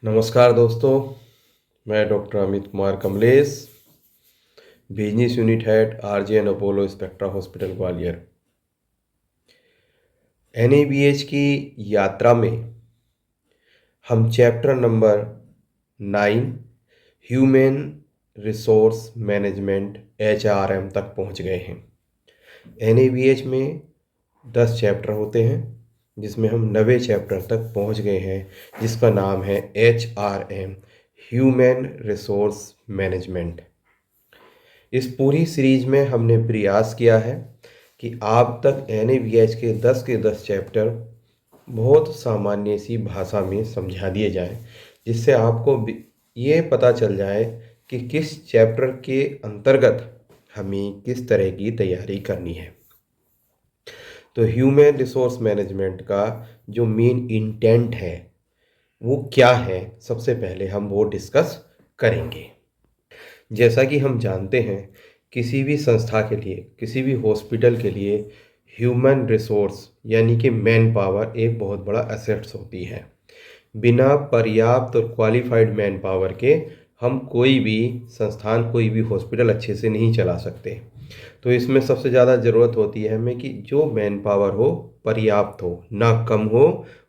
नमस्कार दोस्तों, मैं doctor Amit Kumar Kamlesh, business unit head RJN Apollo spectra hospital Gwalior. NABH की यात्रा में हम chapter number 9 human resource management HRM तक पहुंच गए हैं। एनएबीएच में 10 चैप्टर होते हैं, जिसमें हम 9वें चैप्टर तक पहुंच गए हैं, जिसका नाम है एचआरएम ह्यूमन रिसोर्स मैनेजमेंट। इस पूरी सीरीज में हमने प्रयास किया है कि आप तक एनएबीएच के 10 चैप्टर बहुत सामान्य सी भाषा में समझा दिए जाएं, जिससे आपको ये पता चल जाए कि किस चैप्टर के अंतर्गत हमें किस तरह की तैयारी करनी है। तो ह्यूमन रिसोर्स मैनेजमेंट का जो मेन इंटेंट है वो क्या है, सबसे पहले हम वो डिस्कस करेंगे। जैसा कि हम जानते हैं, किसी भी संस्था के लिए, किसी भी हॉस्पिटल के लिए ह्यूमन रिसोर्स यानी कि मैन पावर एक बहुत बड़ा एसेट्स होती है। बिना पर्याप्त और क्वालिफाइड मैन पावर के हम कोई भी संस्थान, कोई भी हॉस्पिटल अच्छे से नहीं चला सकते। तो इसमें सबसे ज़्यादा ज़रूरत होती है हमें कि जो मैन पावर हो पर्याप्त हो, ना कम हो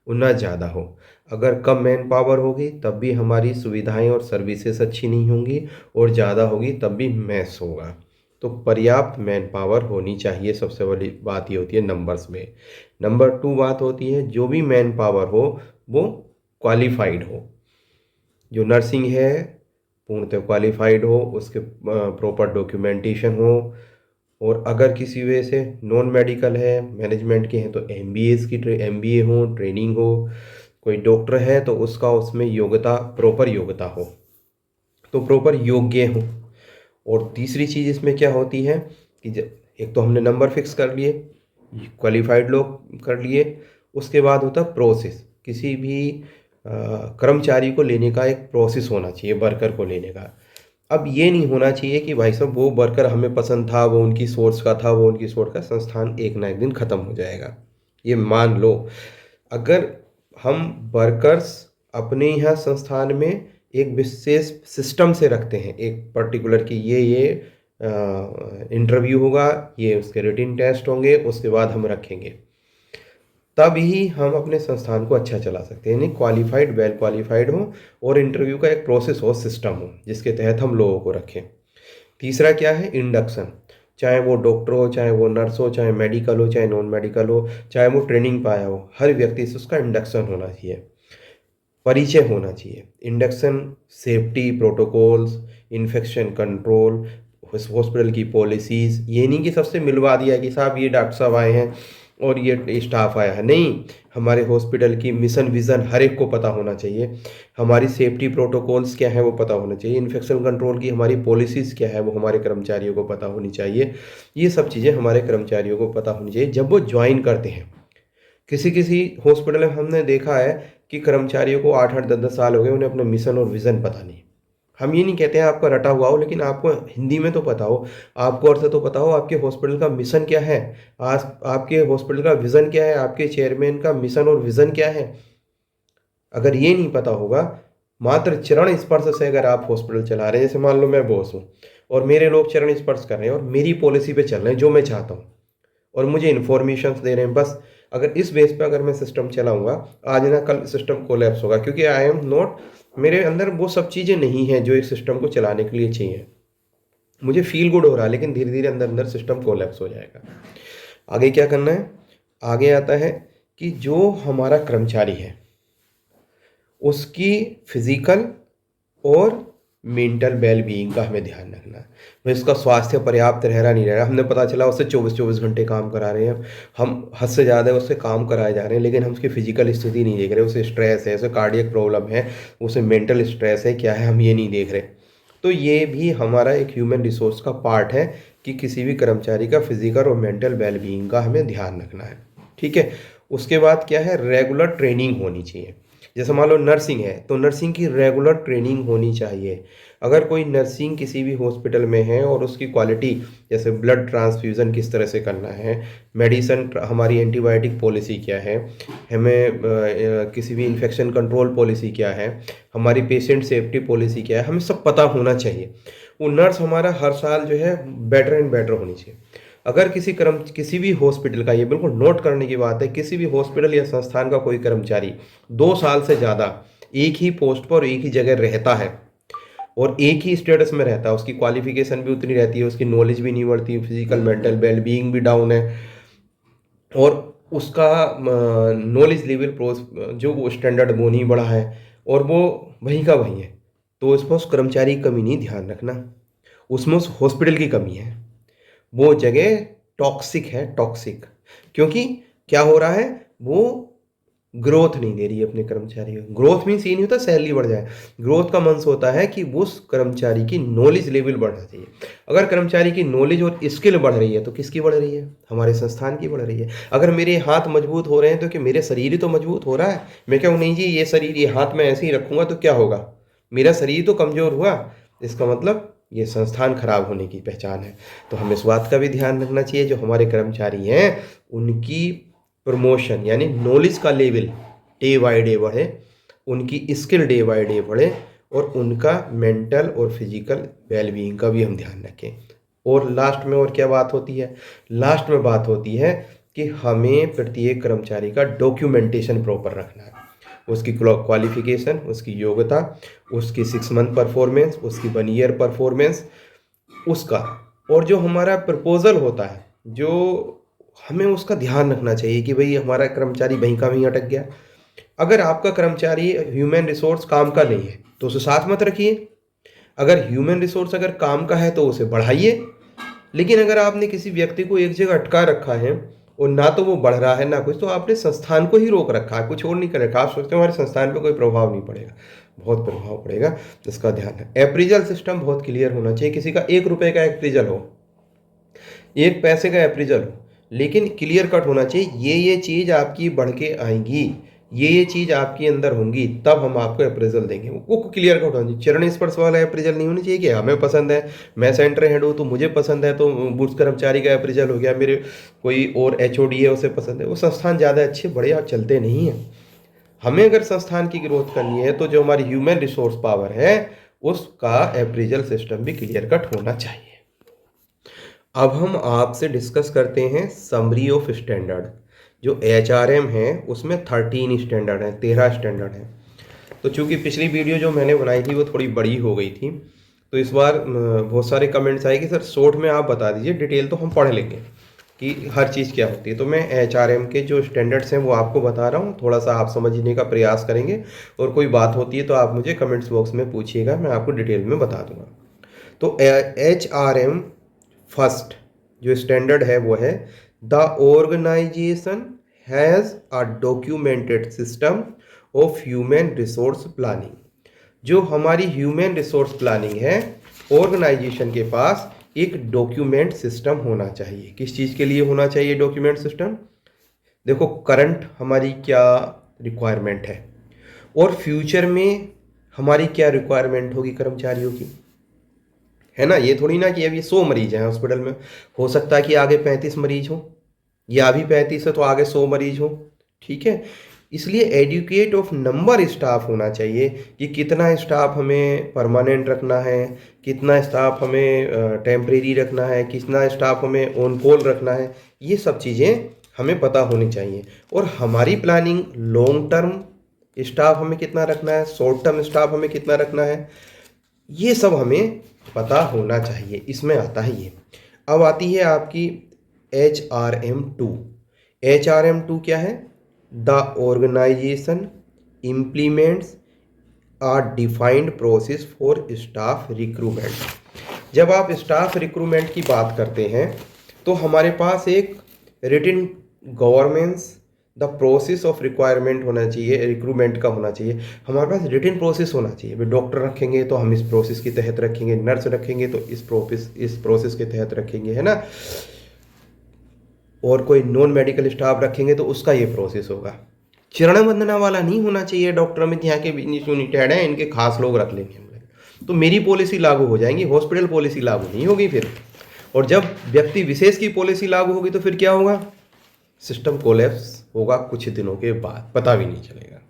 और ना ज़्यादा हो। अगर कम मैन पावर होगी तब भी हमारी सुविधाएं और सर्विसेज अच्छी नहीं होंगी, और ज़्यादा होगी तब भी मैस होगा। तो पर्याप्त मैन पावर होनी चाहिए। सबसे बड़ी बात ये होती है नंबर्स में। नंबर 2 बात होती है, जो भी मैन पावर हो वो क्वालिफाइड हो। जो नर्सिंग है पूर्णतः क्वालिफाइड हो, उसके प्रॉपर डॉक्यूमेंटेशन हो। और अगर किसी वजह से नॉन मेडिकल है, मैनेजमेंट के हैं, तो एमबीए हो, ट्रेनिंग हो। कोई डॉक्टर है तो उसका उसमें योग्यता, प्रॉपर योग्यता हो, तो प्रॉपर योग्य हो। और तीसरी चीज़ इसमें क्या होती है कि एक तो हमने नंबर फिक्स कर लिए, क्वालिफाइड लोग कर लिए। उसके बाद होता है प्रोसेस। किसी भी कर्मचारी को लेने का एक प्रोसेस होना चाहिए, वर्कर को लेने का। अब ये नहीं होना चाहिए कि भाई साहब वो वर्कर हमें पसंद था, वो उनकी सोर्स का था, वो उनकी सोर्स का, संस्थान एक ना एक दिन ख़त्म हो जाएगा। ये मान लो, अगर हम वर्कर्स अपने यहाँ संस्थान में एक विशेष सिस्टम से रखते हैं, एक पर्टिकुलर की ये इंटरव्यू होगा, ये उसके रिटन टेस्ट होंगे, उसके बाद हम रखेंगे, तब ही हम अपने संस्थान को अच्छा चला सकते हैं। यानी क्वालिफाइड, वेल क्वालिफाइड हो, और इंटरव्यू का एक प्रोसेस हो, सिस्टम हो, जिसके तहत हम लोगों को रखें। तीसरा क्या है, इंडक्शन। चाहे वो डॉक्टर हो, चाहे वो नर्स हो, चाहे मेडिकल हो, चाहे नॉन मेडिकल हो, चाहे वो ट्रेनिंग पाया हो, हर व्यक्ति से उसका इंडक्शन होना चाहिए, परिचय होना चाहिए। Induction safety protocols, infection control, hospital की पॉलिसीज़। ये नहीं कि सबसे मिलवा दिया कि साहब ये डॉक्टर साहब आए हैं और ये स्टाफ आया है। नहीं, हमारे हॉस्पिटल की मिशन विज़न हर एक को पता होना चाहिए। हमारी सेफ्टी प्रोटोकॉल्स क्या है वो पता होना चाहिए। इन्फेक्शन कंट्रोल की हमारी पॉलिसीज़ क्या है वो हमारे कर्मचारियों को पता होनी चाहिए। ये सब चीज़ें हमारे कर्मचारियों को पता होनी चाहिए जब वो ज्वाइन करते हैं। किसी किसी हॉस्पिटल में हमने देखा है कि कर्मचारियों को 8-8 10-10 साल हो गए, उन्हें अपना मिशन और विज़न पता नहीं। हम ये नहीं कहते हैं आपका रटा हुआ हो, लेकिन आपको हिंदी में तो पता हो, आपको अर्थ तो पता हो, आपके हॉस्पिटल का मिशन क्या है, आज आपके हॉस्पिटल का विज़न क्या है, आपके चेयरमैन का मिशन और विज़न क्या है। अगर ये नहीं पता होगा, मात्र चरण स्पर्श से अगर आप हॉस्पिटल चला रहे हैं, जैसे मान लो मैं बॉस हूँ और मेरे लोग चरण स्पर्श कर रहे हैं और मेरी पॉलिसी पे चल रहे हैं जो मैं चाहता हूँ, और मुझे इन्फॉर्मेशन दे रहे हैं, बस अगर इस बेस पे अगर मैं सिस्टम चलाऊंगा, आज ना कल सिस्टम कोलैप्स होगा, क्योंकि आई एम नॉट, मेरे अंदर वो सब चीज़ें नहीं हैं जो एक सिस्टम को चलाने के लिए चाहिए। मुझे फील गुड हो रहा है, लेकिन धीरे धीरे अंदर अंदर सिस्टम कोलैप्स हो जाएगा। आगे क्या करना है, आगे आता है कि जो हमारा कर्मचारी है उसकी फिजिकल और मेंटल वेल बीइंग का हमें ध्यान रखना है। भाई उसका स्वास्थ्य पर्याप्त रह रहा नहीं रह रहा, हमने पता चला उससे 24-24 घंटे काम करा रहे हैं, हम हद से ज़्यादा उससे काम कराए जा रहे हैं, लेकिन हम उसकी फिजिकल स्थिति नहीं देख रहे, उसे स्ट्रेस है, उसे कार्डियक प्रॉब्लम है, उसे मेंटल स्ट्रेस है, क्या है हम ये नहीं देख रहे। तो ये भी हमारा एक ह्यूमन रिसोर्स का पार्ट है कि किसी भी कर्मचारी का फिजिकल और मेंटल वेल बीइंग का हमें ध्यान रखना है। ठीक है। उसके बाद क्या है, रेगुलर ट्रेनिंग होनी चाहिए। जैसे मान लो नर्सिंग है तो नर्सिंग की रेगुलर ट्रेनिंग होनी चाहिए। अगर कोई नर्सिंग किसी भी हॉस्पिटल में है और उसकी क्वालिटी, जैसे ब्लड ट्रांसफ्यूज़न किस तरह से करना है, मेडिसिन हमारी एंटीबायोटिक पॉलिसी क्या है, हमें किसी भी इन्फेक्शन कंट्रोल पॉलिसी क्या है, हमारी पेशेंट सेफ्टी पॉलिसी क्या है, हमें सब पता होना चाहिए। वो नर्स हमारा हर साल जो है बेटर एंड बेटर होनी चाहिए। अगर किसी भी हॉस्पिटल का, ये बिल्कुल नोट करने की बात है, किसी भी हॉस्पिटल या संस्थान का कोई कर्मचारी 2 साल से ज़्यादा एक ही पोस्ट पर एक ही जगह रहता है और एक ही स्टेटस में रहता है, उसकी क्वालिफिकेशन भी उतनी रहती है, उसकी नॉलेज भी नहीं बढ़ती, फिजिकल मेंटल वेलबींग भी डाउन है और उसका नॉलेज लेवल जो वो स्टैंडर्ड वो नहीं बढ़ा है और वो वहीं का वहीं है, तो उसमें उस कर्मचारी की कमी नहीं, ध्यान रखना, उसमें उस हॉस्पिटल की कमी है। वो जगह टॉक्सिक है, टॉक्सिक, क्योंकि क्या हो रहा है, वो ग्रोथ नहीं दे रही है अपने कर्मचारी को। ग्रोथ मीन्स ये नहीं होता सैलरी बढ़ जाए, ग्रोथ का मंस होता है कि उस कर्मचारी की नॉलेज लेवल बढ़ना चाहिए। अगर कर्मचारी की नॉलेज और स्किल बढ़ रही है तो किसकी बढ़ रही है, हमारे संस्थान की बढ़ रही है। अगर मेरे हाथ मजबूत हो रहे हैं तो कि मेरे शरीर ही तो मजबूत हो रहा है। मैं कहूँ नहीं जी ये शरीर, ये हाथ में ऐसे ही रखूंगा तो क्या होगा, मेरा शरीर तो कमजोर हुआ, इसका मतलब ये संस्थान खराब होने की पहचान है। तो हमें इस बात का भी ध्यान रखना चाहिए, जो हमारे कर्मचारी हैं उनकी प्रमोशन यानी नॉलेज का लेवल डे बाय डे बढ़े, उनकी स्किल डे बाय डे बढ़े और उनका मेंटल और फिजिकल वेलबींग का भी हम ध्यान रखें। और लास्ट में और क्या बात होती है, लास्ट में बात होती है कि हमें प्रत्येक कर्मचारी का डॉक्यूमेंटेशन प्रॉपर रखना है, उसकी क्वालिफिकेशन, उसकी योग्यता, उसकी 6 मंथ परफॉर्मेंस, उसकी 1 ईयर परफॉर्मेंस, उसका, और जो हमारा प्रपोजल होता है, जो हमें उसका ध्यान रखना चाहिए कि भाई हमारा कर्मचारी वहीं का वहीं अटक गया। अगर आपका कर्मचारी ह्यूमन रिसोर्स काम का नहीं है तो उसे साथ मत रखिए, अगर ह्यूमन रिसोर्स अगर काम का है तो उसे बढ़ाइए। लेकिन अगर आपने किसी व्यक्ति को एक जगह अटका रखा है और ना तो वो बढ़ रहा है ना कुछ, तो आपने संस्थान को ही रोक रखा है, कुछ और नहीं कर रखा। आप सोचते हो हमारे संस्थान पे कोई प्रभाव नहीं पड़ेगा, बहुत प्रभाव पड़ेगा, इसका ध्यान है। अप्रीजल सिस्टम बहुत क्लियर होना चाहिए, किसी का 1 रुपये का अप्रीजल हो, 1 पैसे का अप्रीजल हो, लेकिन क्लियर कट होना चाहिए, ये चीज़ आपकी बढ़ के आएंगी, ये चीज़ आपके अंदर होंगी, तब हम आपको अप्रेजल देंगे। वो क्लियर कट होना चाहिए। चरण स्पर्श वाला अप्रेजल नहीं होनी चाहिए कि हमें पसंद है, मैं सेंटर हेड हूँ तो मुझे पसंद है तो बुर्स कर्मचारी का अप्रेजल हो गया, मेरे कोई और एचओडी है उसे पसंद है। वो संस्थान ज़्यादा अच्छे बढ़िया चलते नहीं हैं। हमें अगर संस्थान की ग्रोथ करनी है तो जो हमारी ह्यूमन रिसोर्स पावर है उसका अप्रेजल सिस्टम भी क्लियर कट होना चाहिए। अब हम आपसे डिस्कस करते हैं समरी ऑफ स्टैंडर्ड। जो एचआरएम है उसमें 13 स्टैंडर्ड हैं, 13 स्टैंडर्ड हैं। तो चूंकि पिछली वीडियो जो मैंने बनाई थी वो थोड़ी बड़ी हो गई थी, तो इस बार बहुत सारे कमेंट्स आए कि सर शॉर्ट में आप बता दीजिए, डिटेल तो हम पढ़ लेंगे कि हर चीज़ क्या होती है। तो मैं एचआरएम के जो स्टैंडर्ड्स हैं वो आपको बता रहा हूँ, थोड़ा सा आप समझने का प्रयास करेंगे और कोई बात होती है तो आप मुझे कमेंट्स बॉक्स में पूछिएगा, मैं आपको डिटेल में बता दूंगा। तो एचआरएम फर्स्ट जो स्टैंडर्ड है वो है, the organization has a documented system of human resource planning. जो हमारी ह्यूमन रिसोर्स प्लानिंग है, ऑर्गेनाइजेशन के पास एक डॉक्यूमेंट सिस्टम होना चाहिए। किस चीज़ के लिए होना चाहिए डॉक्यूमेंट सिस्टम? देखो करंट हमारी क्या रिक्वायरमेंट है और फ्यूचर में हमारी क्या रिक्वायरमेंट होगी कर्मचारियों की, है ना। ये थोड़ी ना कि अभी 100 मरीज हैं हॉस्पिटल में, हो सकता है कि आगे 35 मरीज हो, या अभी 35 है तो आगे 100 मरीज हो, ठीक है। इसलिए एडुकेट ऑफ नंबर स्टाफ होना चाहिए कि कितना स्टाफ हमें परमानेंट रखना है, कितना स्टाफ हमें टेम्परेरी रखना है, कितना स्टाफ हमें ऑन कॉल रखना है, ये सब चीज़ें हमें पता होनी चाहिए। और हमारी प्लानिंग लॉन्ग टर्म स्टाफ हमें कितना रखना है, शॉर्ट टर्म स्टाफ हमें कितना रखना है, ये सब हमें पता होना चाहिए। इसमें आता है ये। अब आती है आपकी HRM2। HRM2 क्या है? The organization implements a defined process for staff recruitment. जब आप स्टाफ रिक्रूटमेंट की बात करते हैं तो हमारे पास एक written governance, the process of requirement होना चाहिए, रिक्रूटमेंट का होना चाहिए। हमारे पास रिटन प्रोसेस होना चाहिए। भाई डॉक्टर रखेंगे तो हम इस प्रोसेस के तहत रखेंगे, नर्स रखेंगे तो इस प्रोसेस के तहत रखेंगे, है ना। और कोई नॉन मेडिकल स्टाफ रखेंगे तो उसका ये प्रोसेस होगा। चरण वंदना वाला नहीं होना चाहिए डॉक्टर अमित यहाँ के बिजनेस यूनिट हेड हैं, इनके खास लोग रख लेंगे हम लोग, तो मेरी पॉलिसी लागू हो जाएंगी, हॉस्पिटल पॉलिसी लागू नहीं होगी फिर। और जब व्यक्ति विशेष की पॉलिसी लागू होगी तो फिर क्या होगा, सिस्टम कोलैप्स होगा कुछ दिनों के बाद, पता भी नहीं चलेगा,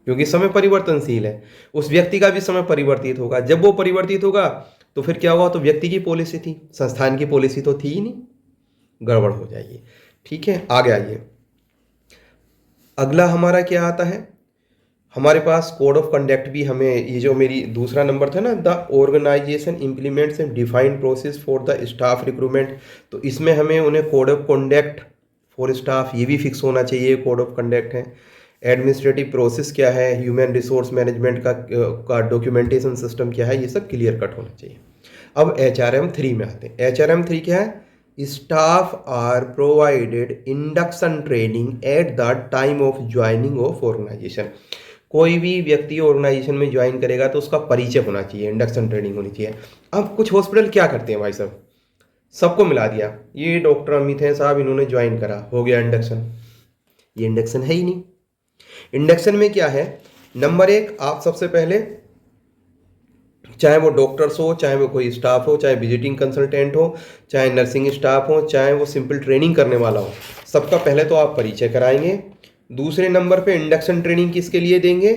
क्योंकि समय परिवर्तनशील है। उस व्यक्ति का भी समय परिवर्तित होगा, जब वो परिवर्तित होगा तो फिर क्या होगा, तो व्यक्ति की पॉलिसी थी, संस्थान की पॉलिसी तो थी ही नहीं, गड़बड़ हो जाएगी। ठीक है, आगे आइए। अगला हमारा क्या आता है, हमारे पास कोड ऑफ कंडक्ट भी हमें, ये जो मेरी दूसरा नंबर था ना, the organization implements and defined process for the staff recruitment, तो इसमें हमें उन्हें code of conduct for staff ये भी फिक्स होना चाहिए, कोड ऑफ कंडक्ट है। एडमिनिस्ट्रेटिव प्रोसेस क्या है, ह्यूमन रिसोर्स मैनेजमेंट का डॉक्यूमेंटेशन सिस्टम क्या है, ये सब क्लियर कट होना चाहिए। अब HRM 3 में आते हैं। HRM 3 क्या है, staff are provided induction training at the time of joining of organization. कोई भी व्यक्ति ऑर्गेनाइजेशन में ज्वाइन करेगा तो उसका परिचय होना चाहिए, इंडक्शन ट्रेनिंग होनी चाहिए। अब कुछ हॉस्पिटल क्या करते हैं भाई साहब, सबको मिला दिया, ये डॉक्टर अमित है साहब, इन्होंने ज्वाइन करा, हो गया इंडक्शन। ये इंडक्शन है ही नहीं। इंडक्शन में क्या है, नंबर एक, आप सबसे पहले, चाहे वो डॉक्टर्स हो, चाहे वो कोई स्टाफ हो, चाहे विजिटिंग कंसल्टेंट हो, चाहे नर्सिंग स्टाफ हो, चाहे वो सिंपल ट्रेनिंग करने वाला हो, सबका पहले तो आप परिचय कराएंगे। दूसरे नंबर पे इंडक्शन ट्रेनिंग किसके लिए देंगे,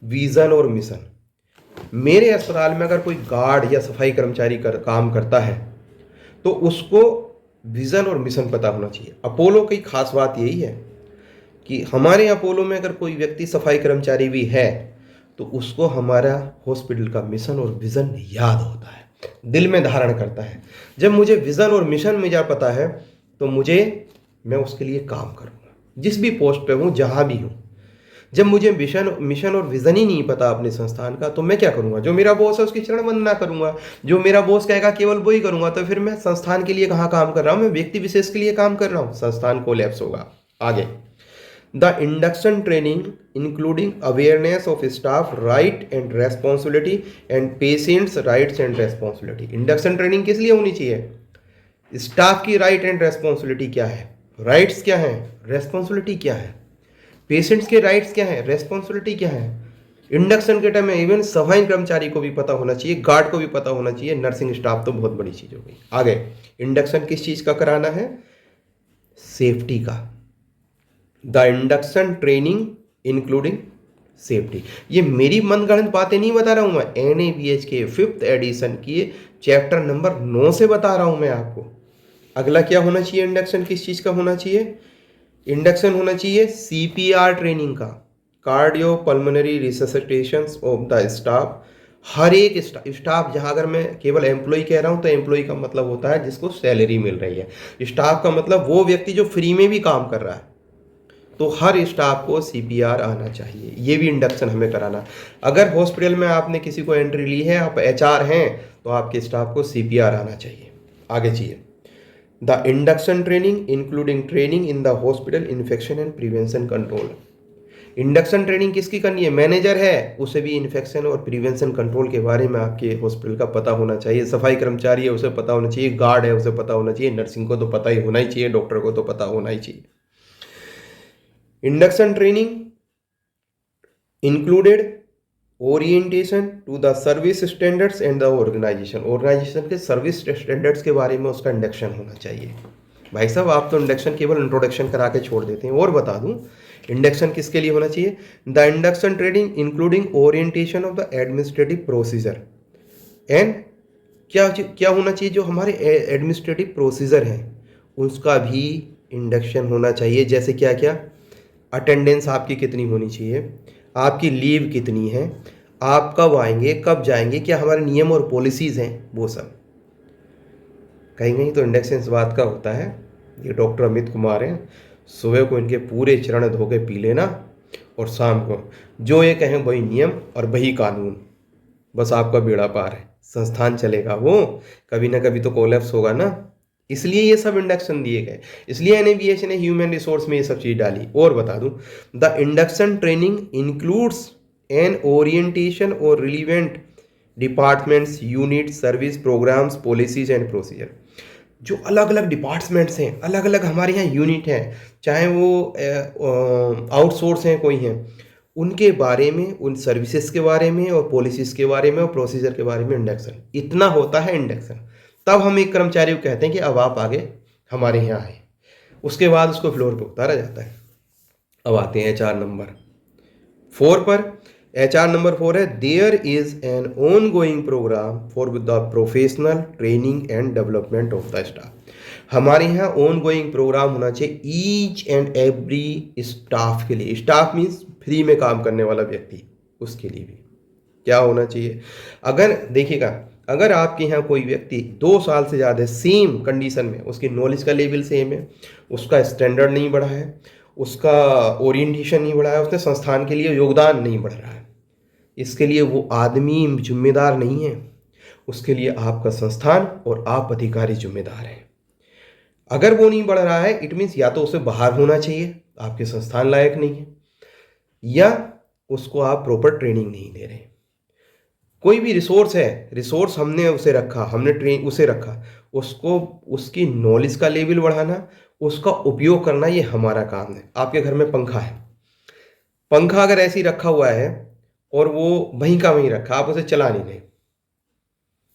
विजन और मिशन। मेरे अस्पताल में अगर कोई गार्ड या सफाई कर्मचारी काम करता है तो उसको विजन और मिशन पता होना चाहिए। अपोलो की खास बात यही है कि हमारे अपोलो में अगर कोई व्यक्ति सफाई कर्मचारी भी है तो उसको हमारा हॉस्पिटल का मिशन और विजन याद होता है, दिल में धारण करता है। जब मुझे विजन और मिशन मुझे पता है तो मैं उसके लिए काम करूँगा, जिस भी पोस्ट पे हूँ, जहाँ भी हूँ। जब मुझे मिशन और विजन ही नहीं पता अपने संस्थान का, तो मैं क्या करूँगा, जो मेरा बॉस है उसकी चरण वंदना करूँगा, जो मेरा बॉस कहेगा केवल वही करूँगा, तो फिर मैं संस्थान के लिए कहाँ काम कर रहा हूँ, मैं व्यक्ति विशेष के लिए काम कर रहा हूँ, संस्थान कोलैप्स होगा। आगे, the induction training including awareness of staff right and responsibility and patients rights and responsibility. Induction training किस लिए होनी चाहिए, स्टाफ की राइट एंड रेस्पॉन्सिबिलिटी क्या है, राइट्स क्या है, रेस्पॉन्सिबिलिटी क्या है, पेशेंट्स के राइट्स क्या है, रेस्पॉन्सिबिलिटी क्या है। इंडक्शन के टाइम में इवन सफाई कर्मचारी को भी पता होना चाहिए, गार्ड को भी पता होना चाहिए, नर्सिंग स्टाफ तो बहुत बड़ी चीज़ हो गई। आगे, इंडक्शन किस चीज़ का कराना है, सेफ्टी का। The induction training including safety. ये मेरी मनगढ़ंत बातें नहीं बता रहा हूँ मैं, NABH के 5th एडिशन की चैप्टर नंबर 9 से बता रहा हूँ मैं आपको। अगला क्या होना चाहिए, इंडक्शन किस चीज़ का होना चाहिए, इंडक्शन होना चाहिए CPR ट्रेनिंग का, cardio pulmonary resuscitation of the staff. हर एक स्टाफ, जहाँ अगर मैं केवल एम्प्लॉय कह रहा हूँ तो एम्प्लॉय का मतलब होता है जिसको सैलरी मिल रही है, स्टाफ का मतलब वो व्यक्ति जो फ्री में भी काम कर रहा है, तो हर स्टाफ को CPR आना चाहिए, ये भी इंडक्शन हमें कराना। अगर हॉस्पिटल में आपने किसी को एंट्री ली है, आप HR हैं, तो आपके स्टाफ को CPR आना चाहिए। आगे चाहिए, the induction training including training in the hospital infection and prevention control. Induction training किसकी करनी है, मैनेजर है, उसे भी इन्फेक्शन और प्रिवेंशन कंट्रोल के बारे में आपके हॉस्पिटल का पता होना चाहिए। सफाई कर्मचारी है, उसे पता होना चाहिए, गार्ड है, उसे पता होना चाहिए, नर्सिंग को तो पता ही होना ही चाहिए, डॉक्टर को तो पता होना ही चाहिए। Induction training included orientation to the service standards and the organization के सर्विस स्टैंडर्ड्स के बारे में उसका इंडक्शन होना चाहिए। भाई साहब, आप तो इंडक्शन केवल इंट्रोडक्शन करा के छोड़ देते हैं। और बता दूं, इंडक्शन किसके लिए होना चाहिए, the induction training including orientation of the administrative procedure and क्या होना चाहिए, जो हमारे एडमिनिस्ट्रेटिव प्रोसीजर हैं उसका भी इंडक्शन होना चाहिए। जैसे क्या क्या, अटेंडेंस आपकी कितनी होनी चाहिए, आपकी लीव कितनी है, आप कब आएंगे कब जाएंगे, क्या हमारे नियम और पॉलिसीज़ हैं, वो सब। कहीं कहीं तो इंडक्शन इस बात का होता है, ये डॉक्टर अमित कुमार हैं, सुबह को इनके पूरे चरण धो के पी लेना और शाम को जो ये कहें वही नियम और वही कानून, बस आपका बेड़ा पार है, संस्थान चलेगा। वो कभी ना कभी तो कोलैप्स होगा ना, इसलिए ये सब इंडक्शन दिए गए, इसलिए NABH ने ह्यूमन रिसोर्स में ये सब चीज़ डाली। और बता दूं, the induction training includes an orientation और relevant departments unit service programmes policies and procedure. जो अलग अलग डिपार्टमेंट्स हैं, अलग अलग हमारे यहाँ यूनिट हैं, चाहे वो आउटसोर्स हैं कोई हैं, उनके बारे में, उन सर्विसेज के बारे में और पॉलिसीज़ के बारे में और प्रोसीजर के बारे में इंडक्शन इतना होता है। इंडक्शन तब हम एक कर्मचारी को कहते हैं कि अब आप आगे हमारे यहाँ आए। उसके बाद उसको फ्लोर पे उतारा जाता है। अब आते हैं HR नंबर 4 पर। HR नंबर 4 है, there is an ongoing program for the professional training and development of the staff. हमारे यहाँ ऑन गोइंग प्रोग्राम होना चाहिए ईच एंड एवरी स्टाफ के लिए। स्टाफ मीन्स फ्री में काम करने वाला व्यक्ति, उसके लिए भी क्या होना चाहिए। अगर देखिएगा, अगर आपके यहाँ कोई व्यक्ति 2 साल से ज़्यादा सेम कंडीशन में, उसकी नॉलेज का लेवल सेम है, उसका स्टैंडर्ड नहीं बढ़ा है, उसका ओरिएंटेशन नहीं बढ़ा है, उसने संस्थान के लिए योगदान नहीं बढ़ रहा है, इसके लिए वो आदमी जिम्मेदार नहीं है, उसके लिए आपका संस्थान और आप अधिकारी जिम्मेदार हैं। अगर वो नहीं बढ़ रहा है, इट मीन्स या तो उसे बाहर होना चाहिए, आपके संस्थान लायक नहीं है, या उसको आप प्रॉपर ट्रेनिंग नहीं दे रहे। कोई भी रिसोर्स है, रिसोर्स हमने उसे रखा, उसे रखा, उसको उसकी नॉलेज का लेवल बढ़ाना, उसका उपयोग करना, ये हमारा काम है। आपके घर में पंखा है, पंखा अगर ऐसे ही रखा हुआ है और वो वहीं का वहीं रखा, आप उसे चला नहीं रहे,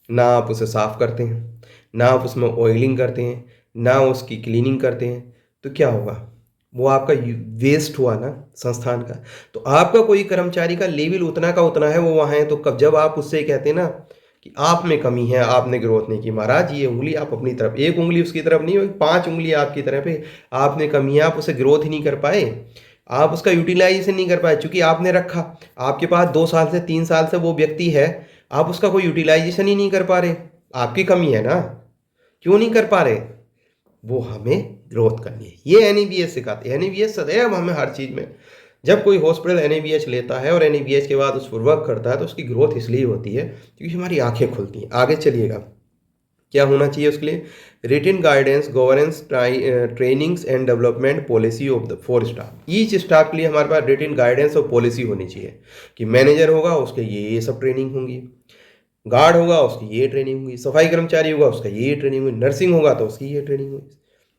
ना आप उसे साफ करते हैं, ना आप उसमें ऑयलिंग करते हैं, ना उसकी क्लीनिंग करते हैं, तो क्या होगा, वो आपका वेस्ट हुआ ना संस्थान का। तो आपका कोई कर्मचारी का लेवल उतना का उतना है, वो वहाँ है, तो कब जब आप उससे कहते हैं ना कि आप में कमी है, आपने ग्रोथ नहीं की, महाराज ये उंगली आप अपनी तरफ, एक उंगली उसकी तरफ नहीं होगी, 5 उंगली आपकी तरफ है, आपने कमी है, आप उसे ग्रोथ ही नहीं कर पाए, आप उसका यूटिलाइजेशन नहीं कर पाए, चूंकि आपने रखा, आपके पास 2 साल से 3 साल से वो व्यक्ति है, आप उसका कोई यूटिलाइजेशन ही नहीं कर पा रहे, आपकी कमी है ना। क्यों नहीं कर पा रहे, वो हमें ग्रोथ करनी है। ये NABH सिखाते हैं। NABH सदैव हमें हर चीज़ में, जब कोई हॉस्पिटल NABH लेता है और NABH के बाद उस पर वर्क करता है, तो उसकी ग्रोथ इसलिए होती है क्योंकि हमारी आंखें खुलती हैं। आगे चलिएगा, क्या होना चाहिए उसके लिए, written guidance, governance, trainings and development policy of the 4 staff. Each staff के लिए हमारे पास रिटन गाइडेंस और पॉलिसी होनी चाहिए कि मैनेजर होगा उसके ये सब ट्रेनिंग होंगी, गार्ड होगा उसकी ये ट्रेनिंग हुई, सफाई कर्मचारी होगा उसका ये ट्रेनिंग हुई, नर्सिंग होगा तो उसकी ये ट्रेनिंग हुई।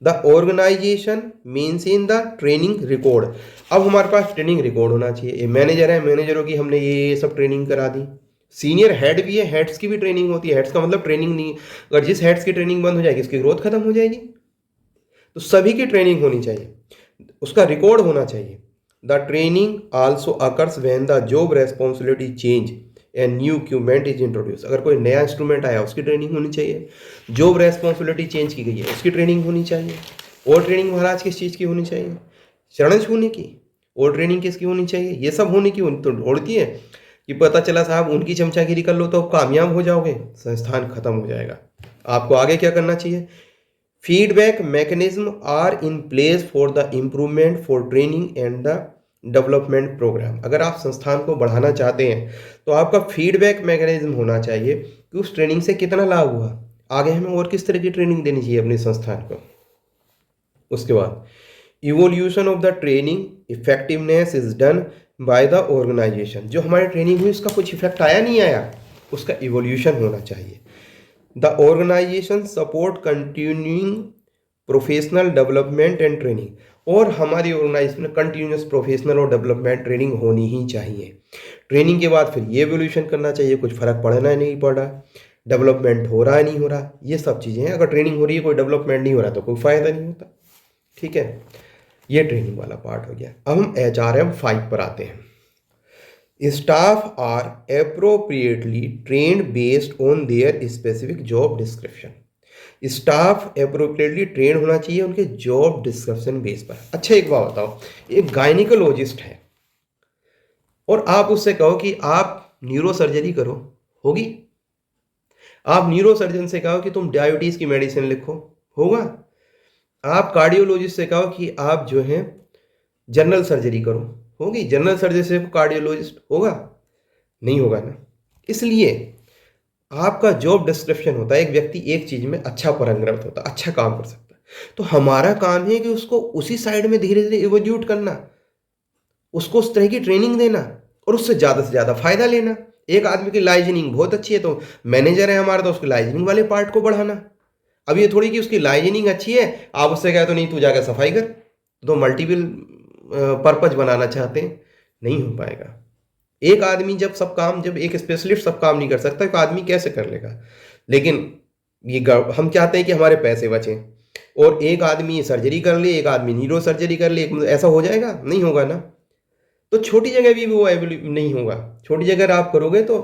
The organization means in the training record. अब हमारे पास ट्रेनिंग रिकॉर्ड होना चाहिए। ये मैनेजर है, मैनेजरों की हमने ये सब ट्रेनिंग करा दी। सीनियर हेड भी है, हेड्स की भी ट्रेनिंग होती है। हेड्स का मतलब ट्रेनिंग नहीं, अगर जिस हेड्स की ट्रेनिंग बंद हो जाएगी उसकी ग्रोथ खत्म हो जाएगी। तो सभी की ट्रेनिंग होनी चाहिए, उसका रिकॉर्ड होना चाहिए। The training also occurs when the job responsibility change and new equipment is introduce. अगर कोई नया इंस्ट्रूमेंट आया उसकी ट्रेनिंग होनी चाहिए, जॉब रेस्पॉन्सिबिलिटी चेंज की गई है उसकी ट्रेनिंग होनी चाहिए। और ट्रेनिंग महाराज किस चीज़ की होनी चाहिए, चरण छूने की। और ट्रेनिंग किसकी होनी चाहिए, ये सब होने की तो होती है कि पता चला साहब उनकी चमचागिरी कर लो तो कामयाब हो जाओगे, संस्थान खत्म हो जाएगा। आपको आगे क्या करना चाहिए, feedback mechanism are in place for the improvement for training and the development program. अगर आप संस्थान को बढ़ाना चाहते हैं तो आपका फीडबैक मैकेनिज्म होना चाहिए कि उस ट्रेनिंग से कितना लाभ हुआ, आगे हमें और किस तरह की ट्रेनिंग देनी चाहिए अपने संस्थान को। उसके बाद evolution of the training effectiveness is done by the organization. जो हमारी ट्रेनिंग हुई उसका कुछ इफेक्ट आया नहीं आया, उसका इवोल्यूशन होना चाहिए। The organization support continuing professional development and training. और हमारी ऑर्गेनाइजेशन में कंटिन्यूस प्रोफेशनल और डेवलपमेंट ट्रेनिंग होनी ही चाहिए। ट्रेनिंग के बाद फिर ये एवोल्यूशन करना चाहिए, कुछ फर्क पड़ना है नहीं पड़ रहा, डेवलपमेंट हो रहा है नहीं हो रहा, ये सब चीज़ें हैं। अगर ट्रेनिंग हो रही है कोई डेवलपमेंट नहीं हो रहा तो कोई फ़ायदा नहीं होता। ठीक है, ये ट्रेनिंग वाला पार्ट हो गया। अब हम HRM 5 पर आते हैं। Staff are appropriately trained based on their specific job description. Staff appropriately train होना चाहिए उनके जॉब डिस्क्रिप्शन बेस पर। अच्छा एक बात बताओ, एक गायनिकोलॉजिस्ट है और आप उससे कहो कि आप न्यूरो सर्जरी करो, होगी? आप न्यूरो सर्जन से कहो कि तुम डायबिटीज़ की मेडिसिन लिखो, होगा? आप कार्डियोलॉजिस्ट से कहो कि आप जो है जनरल सर्जरी करो, होगी? जनरल सर्जरी से कार्डियोलॉजिस्ट होगा? नहीं होगा ना। इसलिए आपका जॉब डिस्क्रिप्शन होता है, एक व्यक्ति एक चीज़ में अच्छा पारंगत होता है, अच्छा काम कर सकता है, तो हमारा काम है कि उसको उसी साइड में धीरे धीरे इवोल्यूट करना, उसको उस तरह की ट्रेनिंग देना और उससे ज़्यादा से ज़्यादा फायदा लेना। एक आदमी की लाइजनिंग बहुत अच्छी है तो मैनेजर है हमारा, तो उसके लाइजनिंग वाले पार्ट को बढ़ाना। अब ये थोड़ी कि उसकी लाइनिंग अच्छी है, आप उससे कहे तो नहीं तू जाकर सफाई कर, तो मल्टीपल पर्पज बनाना चाहते हैं, नहीं हो पाएगा। एक आदमी जब एक स्पेशलिस्ट सब काम नहीं कर सकता, एक आदमी कैसे कर लेगा। लेकिन हम चाहते हैं कि हमारे पैसे बचें, और एक आदमी सर्जरी कर ले, एक आदमी न्यूरो सर्जरी कर ले, ऐसा हो जाएगा? नहीं होगा ना। तो छोटी जगह भी वो अवेलेबल नहीं होगा, छोटी जगह आप करोगे तो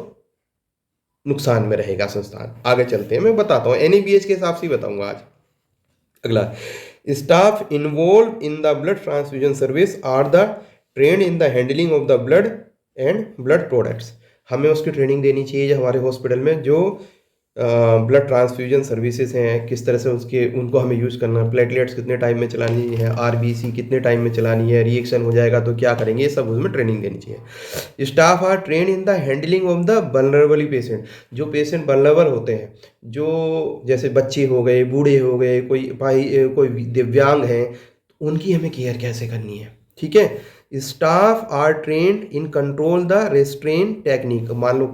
नुकसान में रहेगा संस्थान। आगे चलते हैं, मैं बताता हूँ एनएबीएच के हिसाब से ही बताऊंगा आज। अगला, staff involve in the blood transfusion service are the trained in the handling of the blood and blood products. हमें उसकी ट्रेनिंग देनी चाहिए जो हमारे हॉस्पिटल में जो ब्लड ट्रांसफ्यूजन सर्विसेज हैं, किस तरह से उनको हमें यूज़ करना है, प्लेटलेट्स कितने टाइम में चलानी है, आरबीसी कितने टाइम में चलानी है, रिएक्शन हो जाएगा तो क्या करेंगे, ये सब उसमें ट्रेनिंग देनी चाहिए। Staff are train in the handling of the vulnerable patient. जो पेशेंट वल्नरेबल होते हैं, जो जैसे बच्चे हो गए, बूढ़े हो गए, कोई दिव्यांग हैं, उनकी हमें केयर कैसे करनी है। ठीक है। Staff are trained in control the restrain technique. मान लो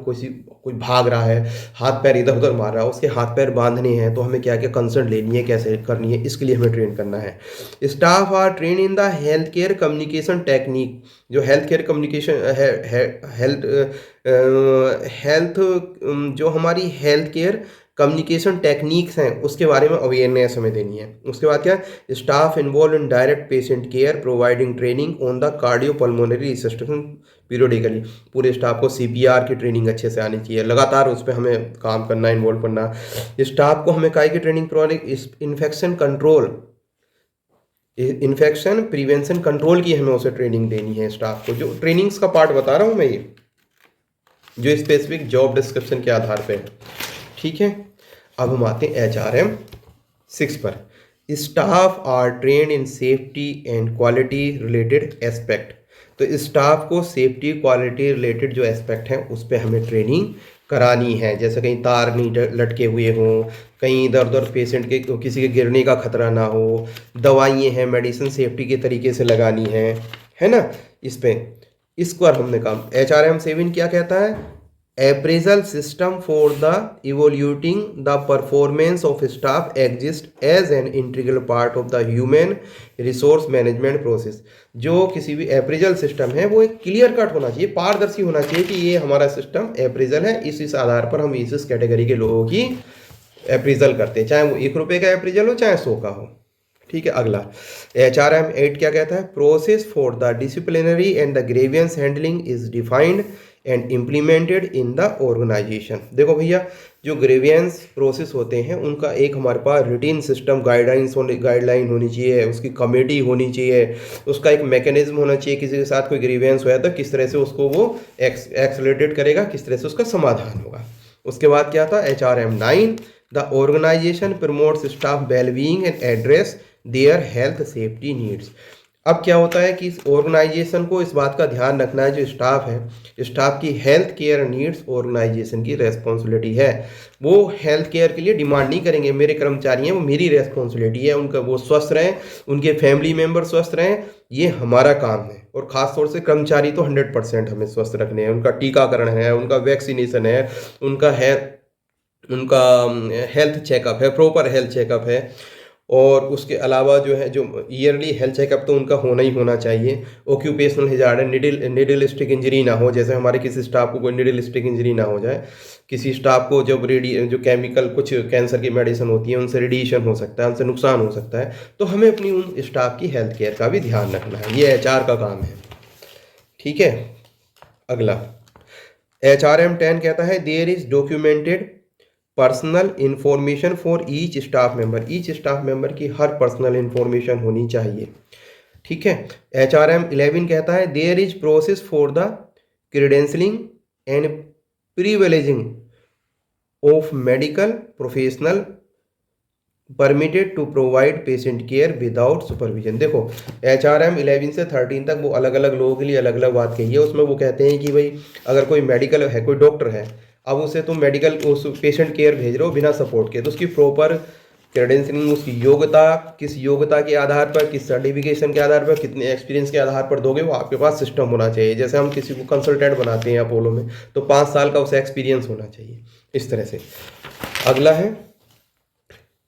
कोई भाग रहा है, हाथ पैर इधर उधर मार रहा है, उसके हाथ पैर बांधने हैं, तो हमें क्या क्या कंसर्न लेनी है, कैसे करनी है, इसके लिए हमें ट्रेन करना है। Staff are train in the health care communication technique. जो हेल्थ केयर कम्युनिकेशन हेल्थ जो हमारी हेल्थ केयर कम्युनिकेशन टेक्निक्स हैं, उसके बारे में अवेयरनेस हमें देनी है। उसके बाद क्या, staff involve in direct patient care providing training on the cardiopulmonary resuscitation periodically. पूरे स्टाफ को सीपीआर की ट्रेनिंग अच्छे से आनी चाहिए, लगातार उस पर हमें काम करना, इन्वॉल्व करना। स्टाफ को हमें काय की training providing infection control, infection prevention control की हमें उसे ट्रेनिंग देनी है स्टाफ को। जो ट्रेनिंग्स का पार्ट बता रहा हूँ मैं, ये जो स्पेसिफिक जॉब डिस्क्रिप्शन के आधार पे है। ठीक है। अब हम आते हैं HRM 6 पर। Staff are train in safety and quality related aspect. तो स्टाफ को सेफ्टी क्वालिटी रिलेटेड जो एस्पेक्ट हैं उस पर हमें ट्रेनिंग करानी है। जैसे कहीं तार नहीं लटके हुए हों, कहीं इधर उधर पेशेंट के किसी के गिरने का खतरा ना हो, दवाइयाँ हैं मेडिसिन सेफ्टी के तरीके से लगानी है ना। इस पर हमने काम। HRM 7 क्या कहता है, appraisal system for the evaluating the performance of staff exists as an integral part of the human resource management process। जो किसी भी अप्रेजल सिस्टम है वो एक क्लियर कट होना चाहिए, पारदर्शी होना चाहिए कि ये हमारा सिस्टम अप्रेजल है, इस आधार पर हम इस कैटेगरी के लोगों की अप्रेजल करते हैं, चाहे वो ₹1 का अप्रेजल हो चाहे 100 का हो। ठीक है। अगला, HRM 8 क्या कहता है, process for the disciplinary and the grievance handling is defined and implemented in the organisation. देखो भैया, जो ग्रेवियंस प्रोसेस होते हैं उनका एक हमारे पास रूटीन सिस्टम गाइडलाइन होनी चाहिए, उसकी कमेटी होनी चाहिए, उसका एक मैकेनिज्म होना चाहिए। किसी के साथ कोई ग्रेवियंस हुआ तो किस तरह से उसको वो एक्सलेटेड करेगा, किस तरह से उसका समाधान होगा। उसके बाद क्या था, HRM 9, the organisation promotes staff wellbeing and address their health safety needs. अब क्या होता है कि इस ऑर्गेनाइजेशन को इस बात का ध्यान रखना है, जो स्टाफ है, स्टाफ की हेल्थ केयर नीड्स ऑर्गेनाइजेशन की रेस्पॉन्सिबिलिटी है। वो हेल्थ केयर के लिए डिमांड नहीं करेंगे, मेरे कर्मचारी हैं, वो मेरी रेस्पॉन्सिबिलिटी है, उनका वो स्वस्थ रहें, उनके फैमिली मेम्बर स्वस्थ रहें, ये हमारा काम है। और ख़ास तौर से कर्मचारी तो 100% हमें स्वस्थ रखने हैं, उनका टीकाकरण है, उनका वैक्सीनेशन है, उनका हेल्थ चेकअप है, प्रॉपर हेल्थ चेकअप है। और उसके अलावा जो है, जो ईयरली हेल्थ चेकअप तो उनका होना ही होना चाहिए। ऑक्यूपेशनल हैजार्ड है, निडल स्टिक इंजरी ना हो, जैसे हमारे किसी स्टाफ को कोई निडल स्टिक इंजरी ना हो जाए। किसी स्टाफ को जब जो केमिकल कुछ कैंसर की मेडिसिन होती है उनसे रेडिएशन हो सकता है, उनसे नुकसान हो सकता है, तो हमें अपनी उन स्टाफ की हेल्थ केयर का भी ध्यान रखना है, ये HR का काम है। ठीक है। अगला, HRM 10 कहता है, there is documented personal information for each staff member. Each staff member की हर पर्सनल इन्फॉर्मेशन होनी चाहिए। ठीक है। HRM 11 कहता है, there is process for the credentialing and privileging of medical professional permitted to provide patient care without supervision. देखो, HRM 11 से 13 तक वो अलग अलग लोगों के लिए अलग अलग बात कही है। उसमें वो कहते हैं कि भाई अगर कोई मेडिकल है, कोई डॉक्टर है, अब उसे तुम मेडिकल उस पेशेंट केयर भेज रहे हो बिना सपोर्ट के, तो उसकी प्रॉपर क्रेडेंशियलिंग, उसकी योग्यता, किस योग्यता के आधार पर, किस सर्टिफिकेशन के आधार पर, कितने एक्सपीरियंस के आधार पर दोगे, वो आपके पास सिस्टम होना चाहिए। जैसे हम किसी को कंसल्टेंट बनाते हैं अपोलो में, तो 5 साल का उसे एक्सपीरियंस होना चाहिए, इस तरह से। अगला है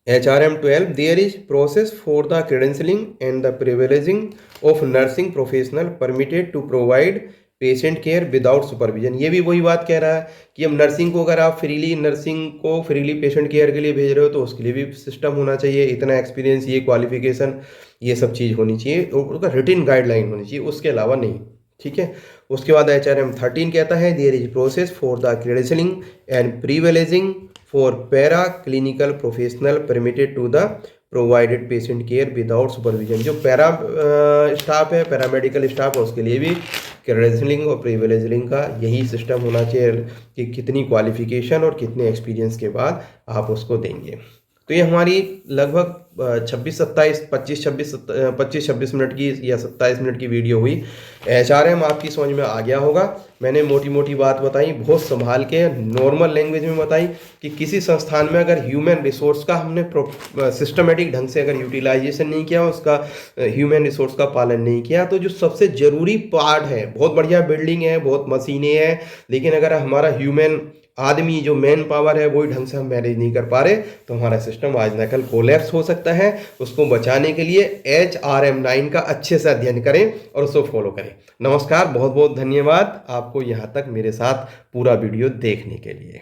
HRM 12, there is process for the credentialing and the privileging of nursing professional permitted to provide patient care without supervision. ये भी वही बात कह रहा है कि अब नर्सिंग को अगर आप नर्सिंग को फ्रीली पेशेंट केयर के लिए भेज रहे हो तो उसके लिए भी सिस्टम होना चाहिए, इतना एक्सपीरियंस, ये क्वालिफिकेशन, ये सब चीज़ होनी चाहिए, उसका रिटिन गाइडलाइन होनी चाहिए, उसके अलावा नहीं। ठीक है। उसके बाद HRM 13 कहता है there is process for the credentialing and privileging for para clinical professional permitted to the provided patient care without supervision. जो पैरा स्टाफ है, पैरामेडिकल स्टाफ है, उसके लिए भी क्रेडेंशियलिंग और प्रिविलेजिंग का यही सिस्टम होना चाहिए कि कितनी क्वालिफिकेशन और कितने एक्सपीरियंस के बाद आप उसको देंगे। तो ये हमारी लगभग 25-26 मिनट की या 27 मिनट की वीडियो हुई। HRM आपकी समझ में आ गया होगा। मैंने मोटी मोटी बात बताई, बहुत संभाल के नॉर्मल लैंग्वेज में बताई कि किसी संस्थान में अगर ह्यूमन रिसोर्स का हमने सिस्टमेटिक ढंग से अगर यूटिलाइजेशन नहीं किया, उसका ह्यूमन रिसोर्स का पालन नहीं किया, तो जो सबसे ज़रूरी पार्ट है, बहुत बढ़िया बिल्डिंग है, बहुत मशीनें हैं, लेकिन अगर हमारा ह्यूमन आदमी जो मैन पावर है वही ढंग से हम मैनेज नहीं कर पा रहे तो हमारा सिस्टम आज न कल कोलैप्स हो सकता है। उसको बचाने के लिए HRM 9 का अच्छे से अध्ययन करें और उसको फॉलो करें। नमस्कार, बहुत बहुत धन्यवाद आपको यहाँ तक मेरे साथ पूरा वीडियो देखने के लिए।